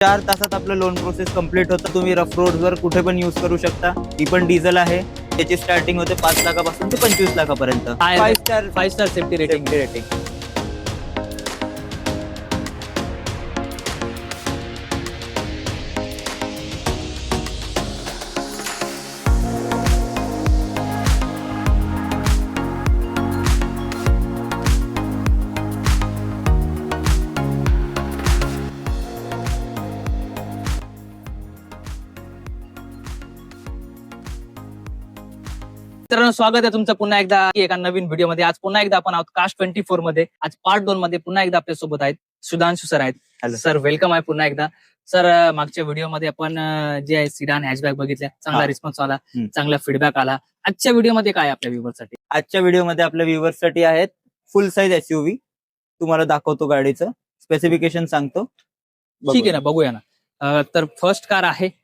4 तासात आपलं loan process complete होतं. तुम्ही रफ रोडवर कुठे पण यूज करू शकता. ही पण डिझेल आहे. त्याची स्टार्टिंग होते 5 लाखापासून ते 25 लाखापर्यंत. 5 स्टार सेफ्टी रेटिंग. मित्रांनो, स्वागत आहे तुमचं पुन्हा एकदा एका नवीन व्हिडिओमध्ये. आज पुन्हा एकदा आपण आहोत कास्ट 24 मध्ये. आज पार्ट 2 मध्ये पुन्हा एकदा आपल्या सोबत आहेत सुधांशु सर आहेत. हॅलो सर, वेलकम आहे पुन्हा एकदा. सर, मागच्या व्हिडिओमध्ये आपण जे आहे सिडान हॅचबॅक बघितल्या, चांगला रिस्पॉन्स आला, चांगला फीडबॅक आला. आजच्या व्हिडिओमध्ये काय आपल्या व्ह्यूअर्ससाठी? आजच्या व्हिडिओमध्ये आपल्या व्ह्यूअर्ससाठी आहेत फुल साईज एसयूव्ही. तुम्हाला दाखवतो, गाडीचं स्पेसिफिकेशन सांगतो. ठीक आहे ना, बघूया ना. तर फर्स्ट कार आहे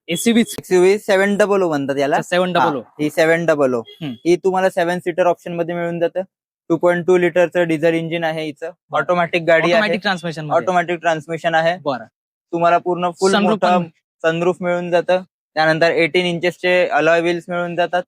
एसयूव्ही एक्सयूव्ही 700 म्हणतात याला. 700. ही 700 ही तुम्हाला 7 सीटर ऑप्शन मध्ये मिळून जातं. 2.2 लिटरचं डिझेल इंजिन आहे. हिचं ऑटोमॅटिक गाडी आहे, ऑटोमॅटिक ट्रान्समिशन. ऑटोमॅटिक ट्रान्समिशन आहे. बरं. तुम्हाला पूर्ण फुल Sunroof मोठं पण. सनरूफ मिळून जातं. त्यानंतर 18 इंचेसचे अलॉय व्हील्स मिळून जातात.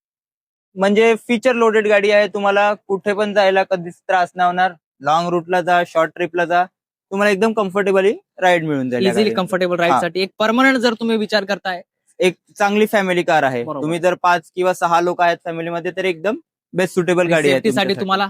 म्हणजे फीचर लोडेड गाडी आहे. तुम्हाला कुठे पण जायला कधीच त्रास नाही होणार. लॉंग रूटला जा, शॉर्ट ट्रिपला जा, तुम्हाला एकदम कम्फर्टेबली राईड मिळून जाईल. इझिली कम्फर्टेबल राईड साठी एक परमनंट जर तुम्ही विचार करताय, एक चांगली फॅमिली कार आहे. बरोबर. तुम्ही जर 5 किंवा 6 लोक आहेत फॅमिलीमध्ये तर एकदम बेस्ट सुटेबल गाडी आहे. सेफ्टीसाठी तुम्हाला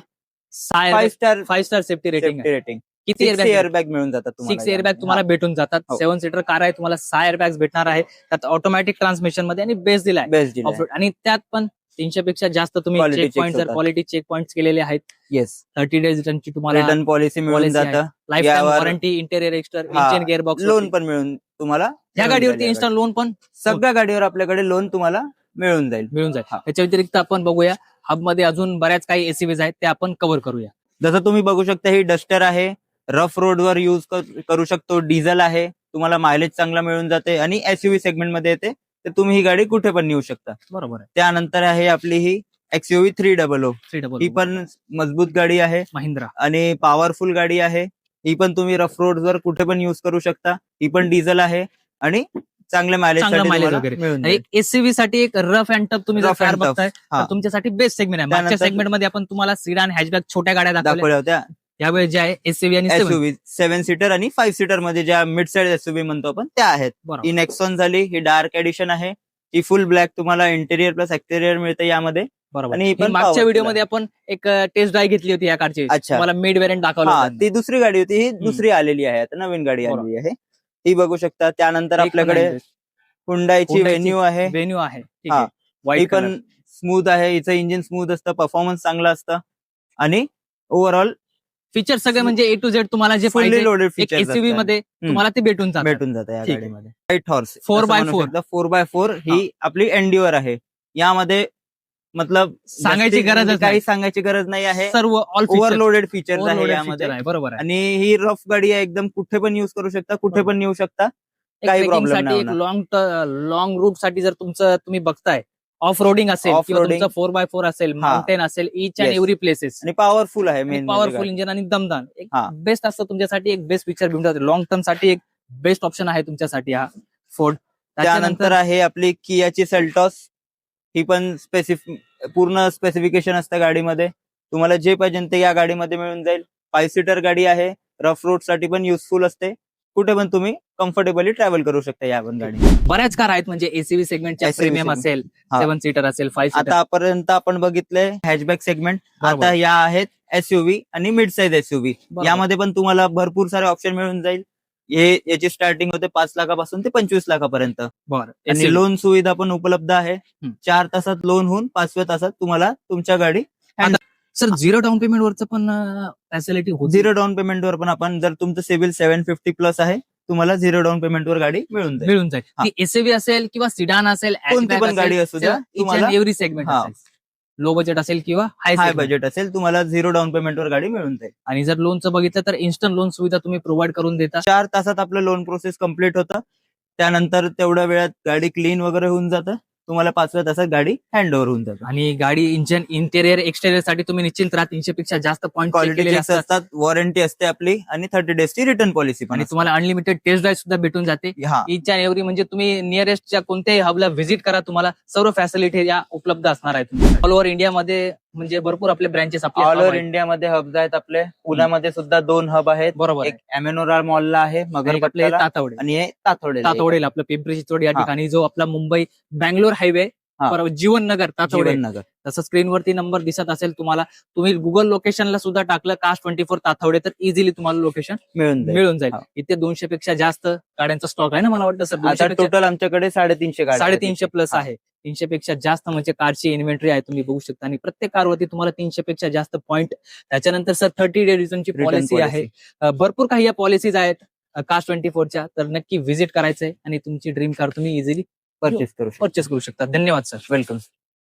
5 स्टार सेफ्टी रेटिंग. रेटिंग. किती 6 एअरबॅग मिळून जातात तुम्हाला. 6 एअरबॅग तुम्हाला भेटून जातात. हो. 7 सीटर कार आहे, तुम्हाला 6 एअरबॅग्स भेटणार आहे. त्यात ऑटोमॅटिक ट्रान्समिशन मध्ये आणि बेस दिलाय बेस्ट ऑफ-रोड. आणि त्यात पण 300 पेक्षा जास्त तुम्ही Quality चेक checks पॉईंट जर होतात. क्वालिटी चेक पॉईंट केलेले आहेत. येस. 30 डेज रिटर्नची तुम्हाला रिटर्न पॉलिसी मिळून policy आहे. जातं. लाईफ टाइम यावर- वॉरंटी, इंटेरियर एक्स्टर, हा. इंजिन गिअरबॉक्स लोन पण मिळून तुम्हाला ह्या मिळून गाडीवरती जाईल. इन्स्टॉल लोन पण सगळ्या गाडीवर आपल्याकडे लोन तुम्हाला मिळून जाईल. मिळून जाईल. हा. त्याच्या व्यतिरिक्त आपण बघूया हब मध्ये अजून बऱ्याच काही एसयूव्हीज आहेत, ते आपण कव्हर करूया. जसं तुम्ही बघू शकता, ही डस्टर आहे. रफ रोडवर यूज करू शकतो. डिझेल आहे. तुम्हाला मायलेज चांगला मिळून जाते आणि एसयूव्ही सेगमेंट मध्ये येते. तर तुम्ही ही गाडी कुठे पण नेऊ शकता. बरोबर आहे. त्यानंतर आहे आपली ही एक्सयूव्ही 300. 300 ही पण मजबूत गाडी आहे महिंद्रा. आणि पॉवरफुल गाडी आहे. ही पण तुम्ही रफ रोडवर कुठे पण युज करू शकता. ही पण डिझेल आहे आणि चांगले मायलेज वगैरे. मिळून जाईल. एक एसयूव्ही साठी एक रफ अँड टफ तुम्ही जर Rough कार and tough. बघताय हा. तर तुमच्यासाठी बेस्ट सेगमेंट आहे. मागच्या त्यानंतर- सेगमेंट मध्ये आपण तुम्हाला सिडान हॅचबॅक छोट्या गाड्या दाखवल्या. दाखवल्या होत्या. यावेळी जे आहे एसयूव्ही आणि 7. एसयूव्ही 7 सीटर आणि 5 सीटर मध्ये ज्या मिड साइड एसयूव्ही म्हणतो आपण त्या आहेत. बरोबर. ही नेक्सॉन झाली. ही डार्क एडिशन आहे. ही फुल ब्लॅक तुम्हाला इंटेरियर प्लस एक्सटेरियर मिळतं यामध्ये. बरोबर. आणि ही ही पण मागच्या powerful व्हिडिओ मध्ये आपण एक टेस्ट ड्राईव्ह घेतली होती या कारची. अच्छा. तुम्हाला मिड व्हेरियंट दाखवलं हा, होतं. ती दुसरी गाडी होती. ही दुसरी आलेली आहे, आता नवीन गाडी बरोबर. आलेली आहे. ही बघू शकता. त्यानंतर एक आपल्याकडे पण हुंडाईची Hyundaiची व्हेन्यू आहे. व्हेन्यू आहे. ठीक हा. आहे. ही व्हाईट पण स्मूथ आहे. हिचं इंजिन स्मूथ असतं, परफॉर्मन्स चांगला असतं आणि ओव्हरऑल फीचर सगळे म्हणजे ए टू झेड तुम्हाला जे फुल्ली पाहिजे लोडेड एक फीचर्स एसयूव्ही मध्ये तुम्हाला ते भेटून जातं. भेटून जातं या ठीक आहे. गाडीमध्ये. 8 हॉर्स 4x4. 4x4 ही आपली एन्ड्युअर आहे. यामध्ये मतलब सांगायची जास्ती गरजच काही नाही. सांगायची गरज नाही आहे. सर्व ऑल ओव्हरलोडेड फीचर्स आहे यामध्ये. आहे. बरोबर आहे. आणि ही रफ गाडी आहे, एकदम कुठे पण युज करू शकता, कुठे पण नेऊ शकता. काही प्रॉब्लेम नाही एक होणार. लॉंग रूट साठी जर तुमचं तुम्ही बघताय ऑफ रोडिंग असेल किंवा Off-roading. तुमचं 4x4 असेल, माउंटेन असेल, each and Yes. Every places आणि पॉवरफुल आहे. मेन पॉवरफुल इंजिन आणि दमदान एक हा. बेस्ट असतं तुमच्यासाठी. एक बेस्ट फीचर घेऊन जाते. लॉंग टर्म साठी एक बेस्ट ऑप्शन आहे तुमच्यासाठी हा फोर्ड. त्यानंतर आहे आपली कियाची सेल्टॉस. ही पण पूर्ण स्पेसिफिकेशन असतं गाडीमध्ये. तुम्हाला जे पाहिजे ते या गाडीमध्ये मिळून जाईल. 5 सीटर गाडी आहे. रफ रोड साठी पण युजफुल असते. कुठे पण तुम्ही कम्फर्टेबली ट्रॅव्हल करू शकता या पण गाडी. बऱ्याच कार आहेत म्हणजे एसीव्ही सेगमेंटच्या SUV प्रीमियम segment. असेल, हा. 7 सीटर असेल, 5 सीटर. आतापर्यंत आपण बघितलंय हॅचबॅक सेगमेंट. बरोबर. आता या आहेत एसयूव्ही आणि मिड साईज एसयूव्ही. बरोबर. यामध्ये पण तुम्हाला भरपूर सारे ऑप्शन मिळून जाईल. याची स्टार्टिंग होते 5 लाखापासून ते 25 लाखापर्यंत. बरं. आणि SUV. लोन सुविधा पण उपलब्ध आहे. हम्म. 4 तासात लोन होऊन 5व्या तासात तुम्हाला तुमच्या गाडी सर, झिरो डाऊन पेमेंट वरचं पण फॅसिलिटी होती. 0 डाऊन पेमेंटवर पण आपण, जर तुमचं सिव्हिल 750 प्लस आहे, तुम्हाला 0 डाऊन पेमेंटवर गाडी मिळून जाईल. मिळून जाईल. हा. ती एसयूव्ही असेल किंवा सिडान असेल, कोणती पण गाडी असू द्या, तुम्हाला एव्हरी सेगमेंट हा. असेल, लो बजेट असेल किंवा हाय हाय बजेट असेल, तुम्हाला 0 डाऊन पेमेंटवर गाडी मिळून जाईल. आणि जर लोनचं बघितलं तर इन्स्टंट लोन सुविधा तुम्ही प्रोव्हाइड करून देता. 4 तासात आपलं लोन प्रोसेस कम्प्लीट होतं. त्यानंतर तेवढ्या वेळात गाडी क्लीन वगैरे होऊन जातं तुम्हाला 5व्या तासात गाडी हँड ओव्हर होऊन जाते. आणि गाडी इंजिन इंटेरियर एक्सटेरियर साठी तुम्ही निश्चिंत राहा. 300 पेक्षा जास्त पॉईंट क्वालिटी चेक्स असतात, वॉरंटी असते आपली आणि 30 डेजची रिटर्न पॉलिसी पण आणि असते. तुम्हाला अनलिमिटेड टेस्ट ड्राईव्ह सुद्धा भेटून जाते. हा ईच अँड एव्हरी म्हणजे तुम्ही नियरेस्टच्या कोणत्याही हबला व्हिजिट करा, तुम्हाला सर्व फॅसिलिटी या उपलब्ध असणार आहेत. ऑल ओव्हर इंडियामध्ये म्हणजे भरपूर आपले ब्रँचेस ऑल ओव्हर इंडियामध्ये हब्स आहेत आपले. पुण्यामध्ये सुद्धा 2 हब आहेत. बरोबर एक अमेनोरा मॉलला आहे आपले मगरपट्ट्याला तातवडे आणि हे तातोडेला आहे. तातवडेला आपलं पिंपरी चिंचवड या हा. ठिकाणी जो आपला मुंबई बँगलोर हायवे हा. जीवन नगर तातवडे, जीवननगर. तसं स्क्रीनवरती नंबर दिसत असेल तुम्हाला. तुम्ही गुगल लोकेशनला सुद्धा टाकलं कास्ट 24 तातवडे तर इझिली तुम्हाला लोकेशन मिळून जाईल. हा. इथे 200 पेक्षा जास्त गाड्यांचा स्टॉक आहे ना, मला वाटतं सर आता टोटल आमच्याकडे 350 गाड्या आहेत. 350 प्लस हा. आहे. 300 पेक्षा जास्त म्हणजे कारची इन्व्हेंटरी आहे, तुम्ही बघू शकता. आणि प्रत्येक कारवरती तुम्हाला 300 पेक्षा जास्त पॉईंट. त्याच्यानंतर सर 30 डे रिटर्नची Return पॉलिसी आहे. policy. भरपूर काही या पॉलिसीज आहेत कास्ट 24च्या. तर नक्की व्हिजिट करायचंय आणि तुमची ड्रीम कार तुम्ही इझिली परचेस करू शकतो. परचेस करू शकता. धन्यवाद सर. वेलकम.